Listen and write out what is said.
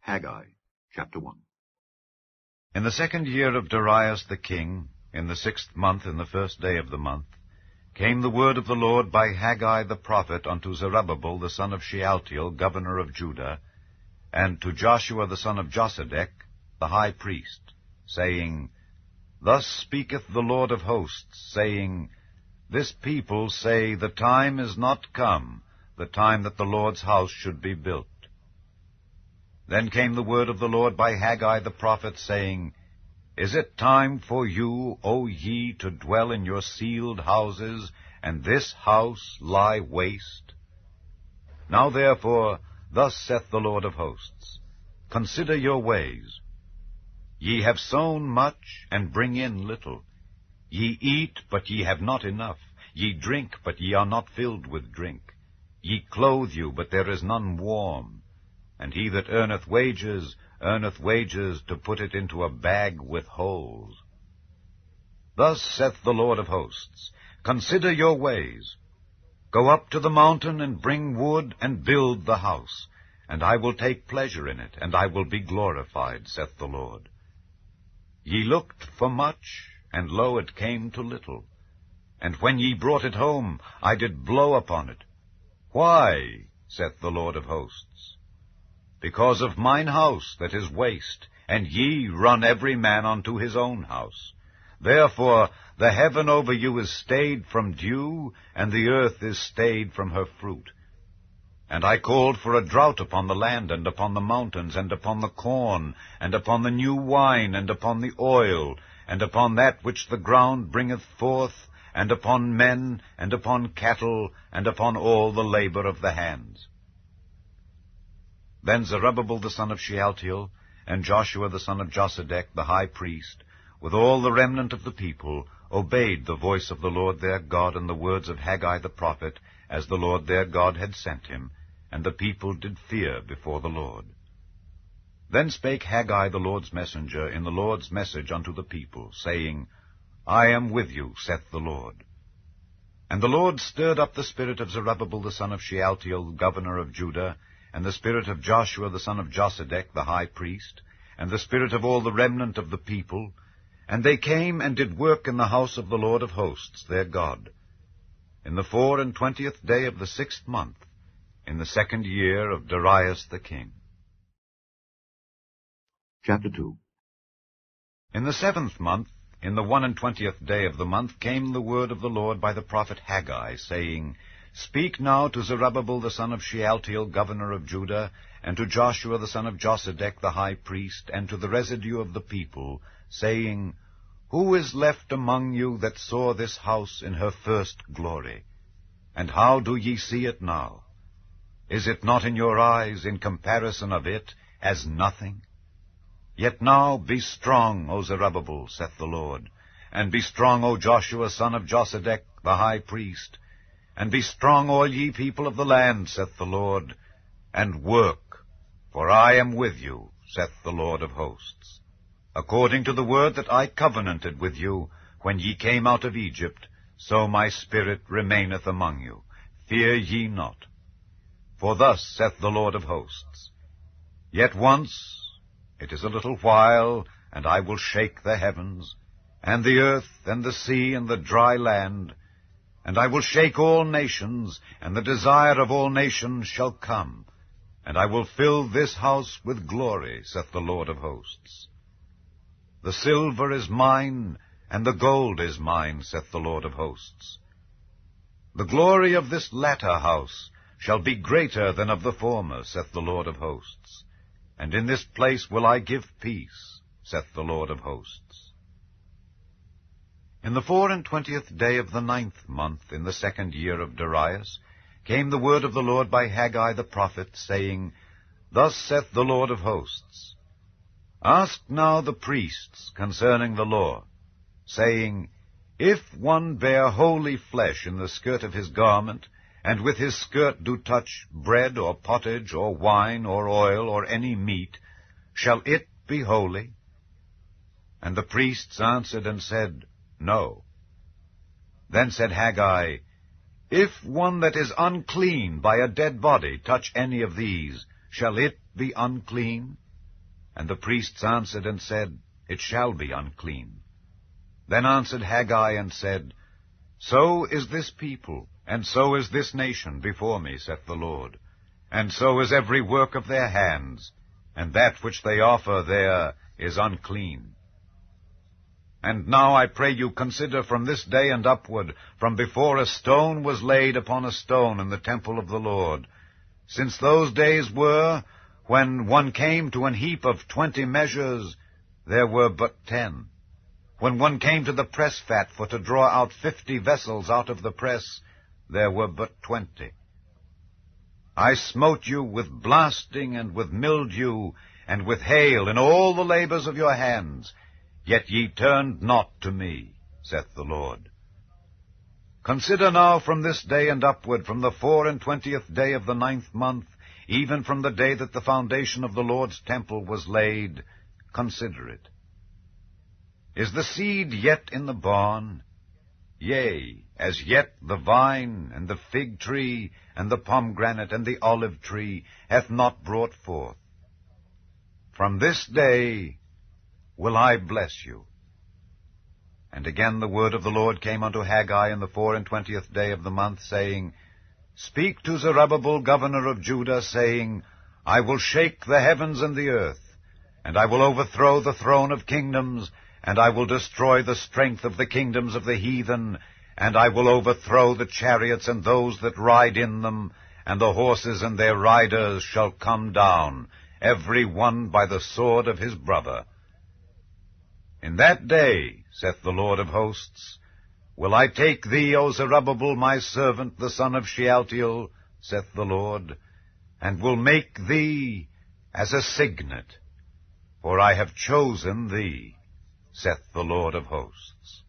Haggai, chapter 1. In the 2nd year of Darius the king, in the 6th month, in the 1st day of the month, came the word of the Lord by Haggai the prophet unto Zerubbabel the son of Shealtiel, governor of Judah, and to Joshua the son of Josedech, the high priest, saying, Thus speaketh the Lord of hosts, saying, This people say, The time is not come, the time that the Lord's house should be built. Then came the word of the Lord by Haggai the prophet, saying, Is it time for you, O ye, to dwell in your sealed houses, and this house lie waste? Now therefore, thus saith the Lord of hosts, Consider your ways. Ye have sown much, and bring in little. Ye eat, but ye have not enough. Ye drink, but ye are not filled with drink. Ye clothe you, but there is none warm. And he that earneth wages to put it into a bag with holes. Thus saith the Lord of hosts, Consider your ways. Go up to the mountain, and bring wood, and build the house, and I will take pleasure in it, and I will be glorified, saith the Lord. Ye looked for much, and lo, it came to little. And when ye brought it home, I did blow upon it. Why, saith the Lord of hosts? Because of mine house that is waste, and ye run every man unto his own house. Therefore the heaven over you is stayed from dew, and the earth is stayed from her fruit. And I called for a drought upon the land, and upon the mountains, and upon the corn, and upon the new wine, and upon the oil, and upon that which the ground bringeth forth, and upon men, and upon cattle, and upon all the labor of the hands. Then Zerubbabel the son of Shealtiel, and Joshua the son of Josedech, the high priest, with all the remnant of the people, obeyed the voice of the Lord their God and the words of Haggai the prophet, as the Lord their God had sent him, and the people did fear before the Lord. Then spake Haggai the Lord's messenger in the Lord's message unto the people, saying, I am with you, saith the Lord. And the Lord stirred up the spirit of Zerubbabel the son of Shealtiel, governor of Judah, and the spirit of Joshua the son of Josedech, the high priest, and the spirit of all the remnant of the people, and they came and did work in the house of the Lord of hosts their God, in the 24th day of the 6th month, in the 2nd year of Darius the king. Chapter 2. In the 7th month, in the 21st day of the month, came the word of the Lord by the prophet Haggai, saying, Speak now to Zerubbabel the son of Shealtiel, governor of Judah, and to Joshua the son of Josedech, the high priest, and to the residue of the people, saying, Who is left among you that saw this house in her first glory? And how do ye see it now? Is it not in your eyes, in comparison of it, as nothing? Yet now be strong, O Zerubbabel, saith the Lord, and be strong, O Joshua son of Josedech, the high priest, and be strong, all ye people of the land, saith the Lord, and work, for I am with you, saith the Lord of hosts. According to the word that I covenanted with you, when ye came out of Egypt, so my spirit remaineth among you. Fear ye not. For thus saith the Lord of hosts, Yet once, it is a little while, and I will shake the heavens, and the earth, and the sea, and the dry land, and I will shake all nations, and the desire of all nations shall come, and I will fill this house with glory, saith the Lord of hosts. The silver is mine, and the gold is mine, saith the Lord of hosts. The glory of this latter house shall be greater than of the former, saith the Lord of hosts. And in this place will I give peace, saith the Lord of hosts. In the 24th day of the 9th month, in the 2nd year of Darius, came the word of the Lord by Haggai the prophet, saying, Thus saith the Lord of hosts, Ask now the priests concerning the law, saying, If one bear holy flesh in the skirt of his garment, and with his skirt do touch bread or pottage or wine or oil or any meat, shall it be holy? And the priests answered and said, No. Then said Haggai, If one that is unclean by a dead body touch any of these, shall it be unclean? And the priests answered and said, It shall be unclean. Then answered Haggai and said, So is this people, and so is this nation before me, saith the Lord, and so is every work of their hands, and that which they offer there is unclean. And now I pray you consider from this day and upward, from before a stone was laid upon a stone in the temple of the Lord, since those days were, when one came to an heap of 20 measures, there were but 10. When one came to the press fat for to draw out 50 vessels out of the press, there were but 20. I smote you with blasting and with mildew and with hail in all the labors of your hands, yet ye turned not to me, saith the Lord. Consider now from this day and upward, from the 24th day of the 9th month, even from the day that the foundation of the Lord's temple was laid, consider it. Is the seed yet in the barn? Yea, as yet the vine, and the fig tree, and the pomegranate, and the olive tree hath not brought forth. From this day will I bless you. And again the word of the Lord came unto Haggai in the 24th day of the month, saying, Speak to Zerubbabel, governor of Judah, saying, I will shake the heavens and the earth, and I will overthrow the throne of kingdoms, and I will destroy the strength of the kingdoms of the heathen, and I will overthrow the chariots and those that ride in them, and the horses and their riders shall come down, every one by the sword of his brother. In that day, saith the Lord of hosts, will I take thee, O Zerubbabel, my servant, the son of Shealtiel, saith the Lord, and will make thee as a signet, for I have chosen thee, saith the Lord of hosts.